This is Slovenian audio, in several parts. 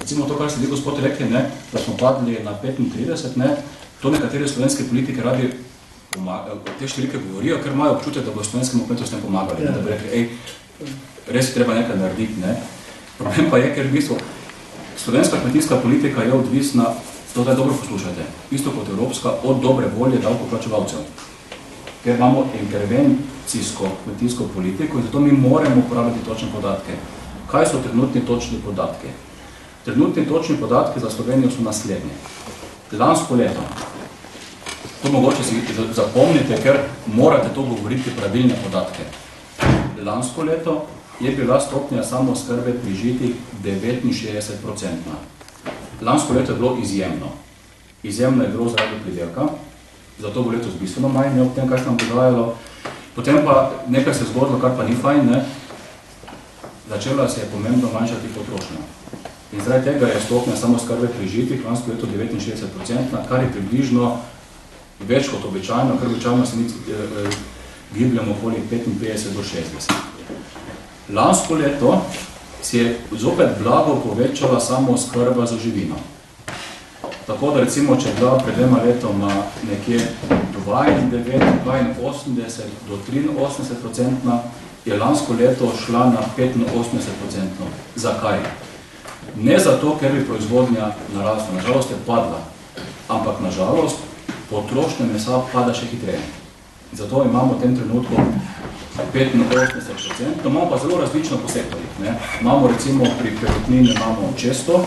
Recimo to, kar ste vi, gospod, rekli, ne, da smo padli na 35, ne, to nekateri slovenske politike radi te številke govorijo, ker imajo občutek, da bo slovenskemu kmetu s tem pomagali, da bi rekli, res je treba nekaj narediti, ne. Problem pa je, ker v bistvu slovenska kmetijska politika je odvisna, to da dobro poslušajte, isto kot evropska, od dobre volje davkoplačevalcev. Ker imamo intervencijsko kmetijsko politiko in zato mi moramo uporabljati točne podatke. Kaj so trenutni točni podatki? Trenutni točni podatki za Slovenijo so naslednje. Lansko leto, to mogoče si zapomnite, ker morate to govoriti pravilne podatke. Lansko leto je bila stopnja samooskrbe pri žitih 69%. Lansko leto je bilo izjemno. Izjemno je bilo zaradi pridelka, zato bo letos bistveno manj, ob tem, kaj se nam dogajalo. Potem pa nekaj se zgodilo, kar pa ni fajn, ne? Začela se je pomembno manjšati potrošnja. In zaradi tega je stopnja samooskrbe pri žitih lansko leto 69%, kar je približno več kot običajno, ker običajno se mi gibljamo okoli 55 do 60. Lansko leto se je zopet blago povečala samooskrba za živino. Tako da recimo, če je bila pred 2 letoma nekje 82 do 83%, je lansko leto šla na 85%. Zakaj? Ne zato, ker bi proizvodnja narasla, nažalost je padla, ampak nažalost potrošnja mesa pada še hitreje. Zato imamo v tem trenutku 85%, imamo pa zelo različno po sektorjih. Imamo recimo pri perutnini imamo često,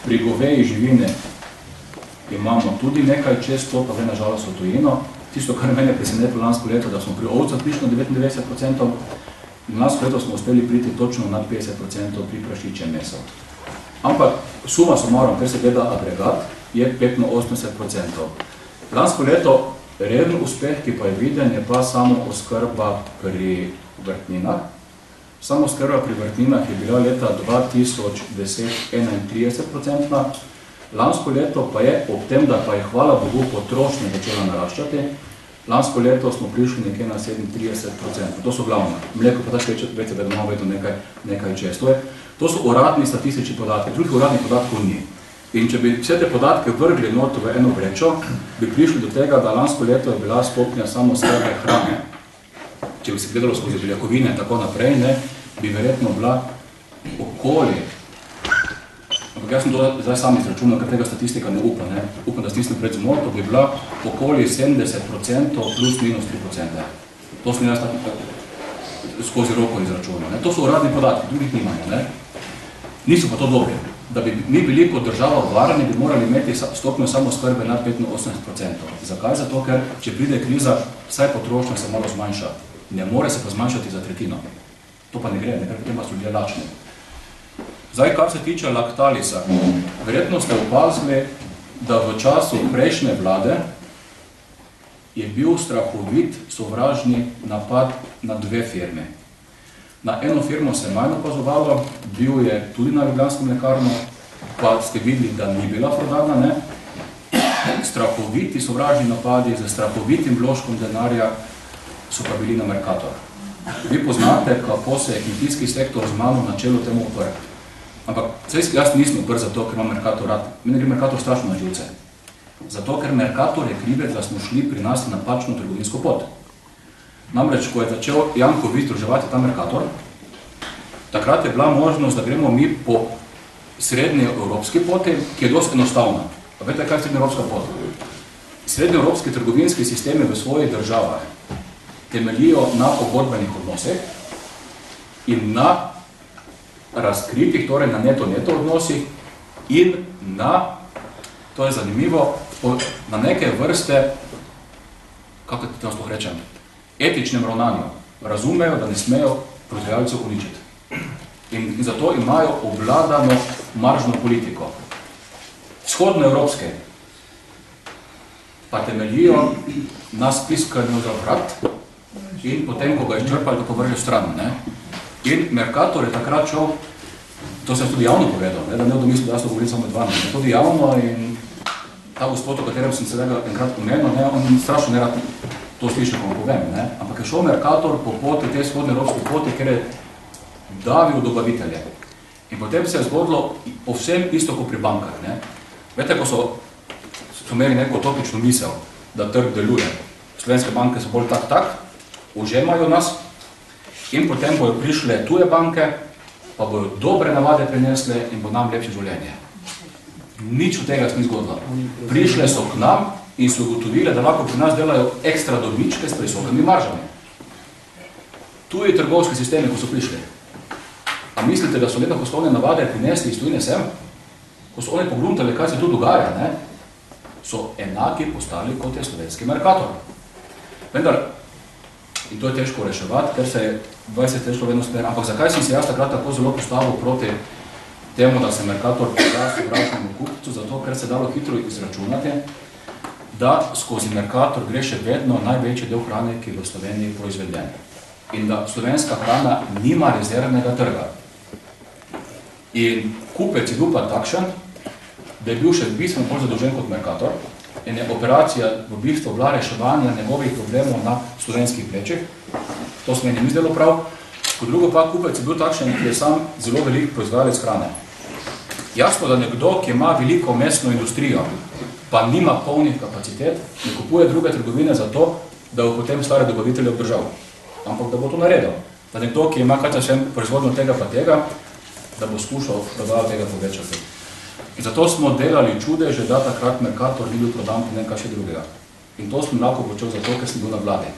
pri goveji živine imamo tudi nekaj često, pa gre nažalost v tujino. Tisto, kar mene presenetilo lansko leto, da smo pri ovcah prišli na 99%, in lansko leto smo uspeli priti točno nad 50% pri prašičjem mesu. Ampak suma sumarum, ker se gleda agregat, je 85%. Lansko leto reden uspeh, ki pa je viden, je pa samooskrba pri vrtninah. Samooskrba pri vrtninah je bila leta 2010 31%. Lansko leto pa je, ob tem, da pa je hvala Bogu potrošnja začela naraščati, lansko leto smo prišli nekje na 37%. To so glavne. Mleko pa tako večete, da imamo vedno nekaj čez. To so uradni statistični podatki, drugih uradnih podatkov ni. In če bi vse te podatke vrgli noto v eno vrečo, bi prišli do tega, da lansko leto je bila stopnja samooskrbe hrane. Če bi se gledalo skozi beljakovine in tako naprej, bi verjetno bila okoli. Ampak jaz sem to zdaj sam izračunal, ker tega statistika ne upam. Upam, da stisnem pred zmoto, bi bila okoli 70% plus minus 3%. To sem jaz skozi roko izračunal. To so uradni podatki, drugih nimajo. Niso pa to dobri. Da bi mi bili kot država varni, bi morali imeti stopnjo samooskrbe nad 85%. Zakaj? Zato, ker če pride kriza, vsaj potrošnja se malo zmanjša. Ne more se pa zmanjšati za tretjino. To pa ne gre, ker potem pa so ljudje lačni. Zdaj, kar se tiče Lactalisa, verjetno ste opazili, da v času prejšnje vlade je bil strahovit sovražni napad na 2 firme. Na eno firmo se je manj opazovalo, bil je tudi na Ljubljanskem mlekarnu, pa ste videli, da ni bila prodana. Strahoviti sovražni napadi z strahovitim vložkom denarja so pa bili na Mercator. Vi poznate, kako se je kmetijski sektor z mano na čelu temu uprl. Ampak jaz nisem uprl zato, ker imam Mercator rad. Mene gre Mercator strašno na živce. Zato, ker Mercator je krivec, da smo šli pri nas napačno trgovinsko pot. Namreč, ko je začel Janković združevati ta Mercator, takrat je bila možnost, da gremo mi po srednje evropski poti, ki je dosti enostavna. Pa veste, kaj je srednje evropska pot? Srednje evropski trgovinski sistemi v svojih državah temeljijo na pogodbenih odnosih in na razkritih, torej na neto-neto odnosih in na, to je zanimivo, na neke vrste, kako ti to rečem, etičnem ravnanju. Razumejo, da ne smejo proizvajalcev uničiti. In zato imajo obvladano maržno politiko. Vzhodnoevropske pa temeljijo na spiskanju za vrat in potem, ko ga izčrpali, ga povrže stran. In Mercator je takrat šel, to sem tudi javno povedal, da ne domislil, da jaz to govorim samo med vami, tudi javno in ta gospod, o katerem sem se enkrat pomenil, on strašno nerad to sliši, ko vam povem, ampak je šel Mercator po poti, te vzhodne evropske poti, ker je davil dobavitelje. In potem se je zgodilo povsem isto kot pri bankah. Vete, ko so imeli neko utopično misel, da trg deluje. Slovenske banke so bolj tak, užemajo nas in potem bojo prišle tuje banke, pa bojo dobre navade prinesle in bo nam lepše življenje. Nič od tega se ni zgodilo. Prišle so k nam in so ugotovile, da lahko pri nas delajo ekstra dobičke s visokimi maržami. Tuji trgovski sistemi, ko so prišli. A mislite, da so lepa poslovne navade prinesli iz tujine sem? Ko so oni pogruntali, kaj se tu dogaja, so enaki postali kot je slovenski Mercator. Vendar, in to je težko reševati, ker se je 20 let šlo vedno smer, ampak zakaj sem se jaz takrat tako zelo postavil proti temu, da se Mercator proda sovražnemu kupcu? Zato, ker se dalo hitro izračunati, da skozi Mercator gre še vedno največji del hrane, ki je v Sloveniji proizveden. In da slovenska hrana nima rezervnega trga. In kupec je bil pa takšen, da je bil še bistveno bolj zadolžen kot Mercator in je operacija v bistvu bila reševanja njegovih problemov na slovenskih plečih. To se meni ni zdelo prav. Kot drugo pa kupec je bil takšen, ki je sam zelo velik proizvajalec hrane. Jasno, da nekdo, ki ima veliko mesno industrijo, pa nima polnih kapacitet, ne kupuje druge trgovine za to, da bo potem stare dobavitelje obdržal. Ampak da bo to naredil. Da nekdo, ki ima kaj vsem proizvodno tega pa tega, da bo skušal prodajati tega povečati. In zato smo delali čudeže, da takrat Mercator ni bil prodan po nekaj še drugega. In to sem lahko počel zato, ker sem bil na vladi.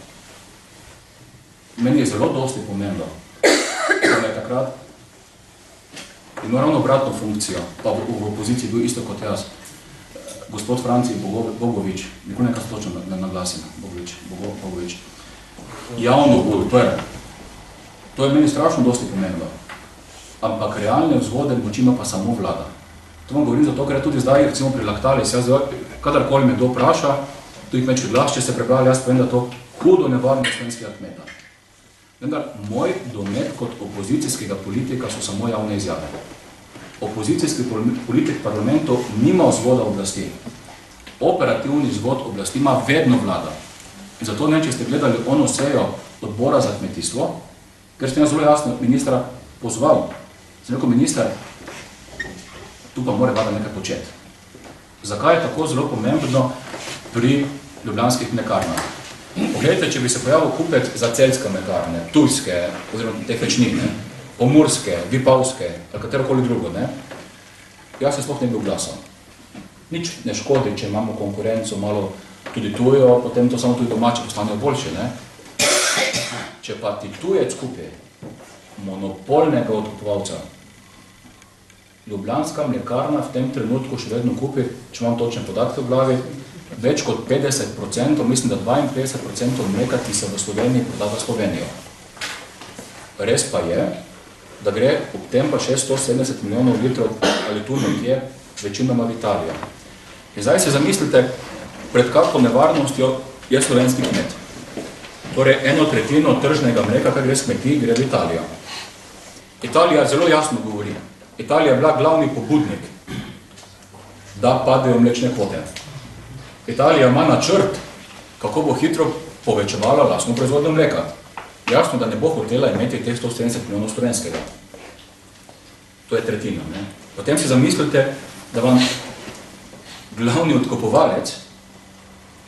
Meni je zelo dosti pomembno, da je takrat imel ravno obratno funkcijo, pa v opoziciji bil isto kot jaz. Gospod Franci Bogovič, nikoli nekaj se točno naglasim, Bogovič, javno podprl. To je meni strašno dosti pomembno. Ampak realne vzvode moči ima pa samo vlada. To vam govorim zato, ker je tudi zdaj, recimo pri Lactalis, kadarkoli me kdo vpraša, tudi kmečki glas, če se prebrali, jaz povem, da to hudo nevarno slovenskega kmeta. Vendar, moj domet kot opozicijskega politika so samo javne izjave. Opozicijski politik parlamentu nima vzvoda oblasti. Operativni vzvod oblasti ima vedno vlada. In zato ne, če ste gledali ono sejo odbora za kmetijstvo, ker ste zelo jasno ministra pozval. Sem rekel, minister, tu pa mora vlada nekaj početi. Zakaj je tako zelo pomembno pri ljubljanskih mlekarnah? Pogledajte, če bi se pojavil kupec za celjske mlekarne, tujske, oziroma teh večnine, pomurske, vipavske, ali katerokoli drugo, jaz se sploh ne bi oglasil. Nič ne škodi, če imamo konkurenco malo tudi tujo, potem to samo tudi domače postanejo boljše, Če pa ti tujec kupi monopolnega odkupovalca, Ljubljanska mlekarna v tem trenutku še vedno kupi, če imam točne podatke v glavi, več kot 50%, mislim, da 52% mleka, ki se v Sloveniji proda v Slovenijo. Res pa je, da gre ob tem pa 670 milijonov litrov ali tu nekje večinoma v Italijo. In zdaj se zamislite, pred kako nevarnostjo je slovenski kmet. Torej, 1/3 tržnega mleka, kar gre s kmetij, gre v Italijo. Italija zelo jasno govori. Italija je bila glavni pobudnik, da padejo mlečne kvote. Italija ima načrt, kako bo hitro povečevala lastno proizvodnjo mleka. Jasno, da ne bo hotela imeti teh 170 milijonov slovenskega. To je tretjina. Potem si zamislite, da vam glavni odkupovalec,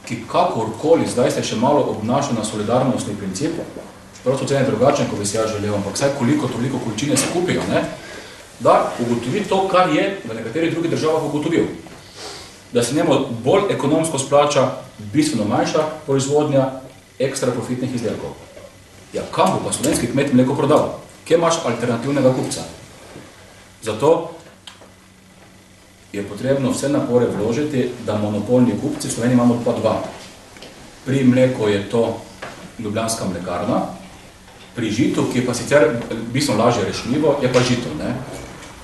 ki kakorkoli zdaj se še malo obnaša na solidarnostni princip, čeprav so cene drugačne, kot bi si jaz želel, ampak vsaj toliko količine se kupijo, da ugotovi to, kar je v nekaterih drugih državah ugotovil. Da se njemu bolj ekonomsko splača bistveno manjša proizvodnja ekstra profitnih izdelkov. Ja, kam bo pa slovenski kmet mleko prodal? Kje imaš alternativnega kupca? Zato je potrebno vse napore vložiti, da monopolni kupci, v Sloveniji imamo pa dva. Pri mleku je to Ljubljanska mlekarna, pri žitu, ki je pa sicer bistveno lažje rešljivo, je pa žito.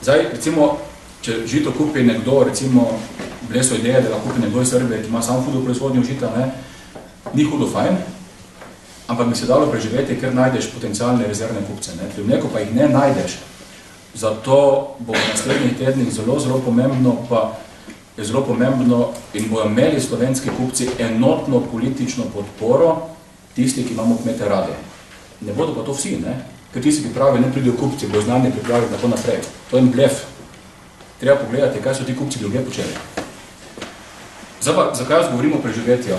Zdaj, recimo, če žito kupi nekdo, recimo, bile so ideje, da ga kupi nekdo iz Srbije, ki ima samo hudo proizvodnjo žita, ni hudo fajn, ampak bi se dalo preživeti, ker najdeš potencialne rezervne kupce. Pri mleku pa jih ne najdeš. Zato bo v naslednjih tednih zelo pomembno, pa je zelo pomembno in bojo imeli slovenski kupci enotno politično podporo tisti, ki imamo kmete radi. Ne bodo pa to vsi, ker tisti, ki pravijo, ne pridejo kupci, bojo znanje pripraviti tako naprej. To je en blef. Treba pogledati, kaj so ti kupci druge počeli. Zdaj pa, zakaj jaz govorim o preživetju?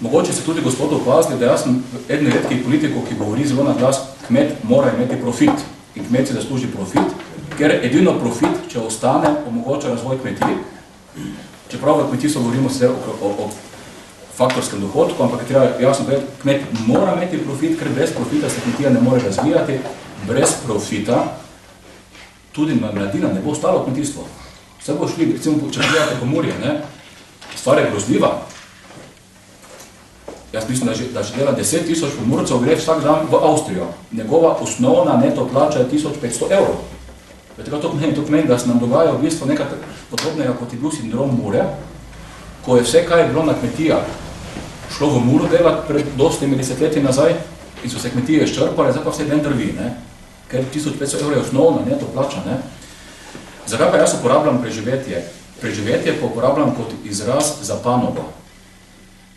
Mogoče se tudi gospod opazili, da jaz sem eden redkih politikov, ki govori zelo na glas, kmet mora imeti profit in kmet si zasluži profit, ker edino profit, če ostane, omogoča razvoj kmetij. Čeprav v kmetijstvu govorimo sicer o faktorskem dohodku, ampak je treba jasno povedati, kmet mora imeti profit, ker brez profita se kmetija ne more razvijati, brez profita tudi mladina ne bo ostalo v kmetijstvu. Vse bo šli, recimo, če pogledate Pomurje, ne? Stvar je grozljiva. Jaz mislim, da že dela 10 000 Pomurcev gre vsak dan v Avstrijo. Njegova osnovna neto plača je 1500 €. Vete, kaj to pomeni? Da se nam dogaja v bistvu nekaj podobnega, kot je bil sindrom Mure, ko je vse, kaj je bilo na kmetijah, šlo v Muro delati pred dostimi desetletji nazaj in so se kmetije izčrpale, zdaj pa vse den drvi, ne? Ker 1500 € je osnovna neto plača. Ne? Zakaj pa jaz uporabljam preživetje? Preživetje pa uporabljam kot izraz za panogo.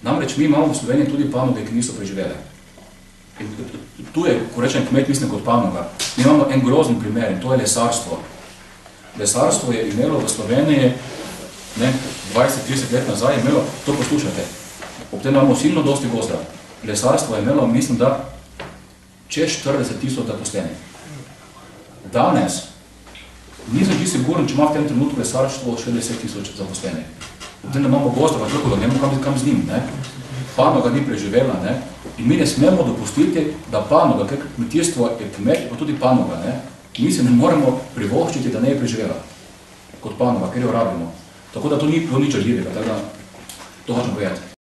Namreč mi imamo v Sloveniji tudi panoge, ki niso preživele. In tu je, ko rečem kmet, mislim kot panoga. Mi imamo en grozen primer in to je lesarstvo. Lesarstvo je imelo v Sloveniji 20-30 let nazaj, je imelo, to poslušate, ob tem imamo silno dosti gozda. Lesarstvo je imelo, mislim, da čez 40 000 zaposlenih. Danes nisem čisto siguren, če ima v tem trenutku lesarstvo še 10 000 zaposlenih. Potem da imamo gozda, pa tako, da ne vemo kam z njim. Ne? Panoga ni preživela. Ne? In mi ne smemo dopustiti, da panoga, ker kmetijstvo je kmet, pa tudi panoga. Ne? Mi se ne moremo privoščiti, da ne je preživela kot panoga, ker jo rabimo. Tako da to ni bilo nič živega, tako da to hočem povedati.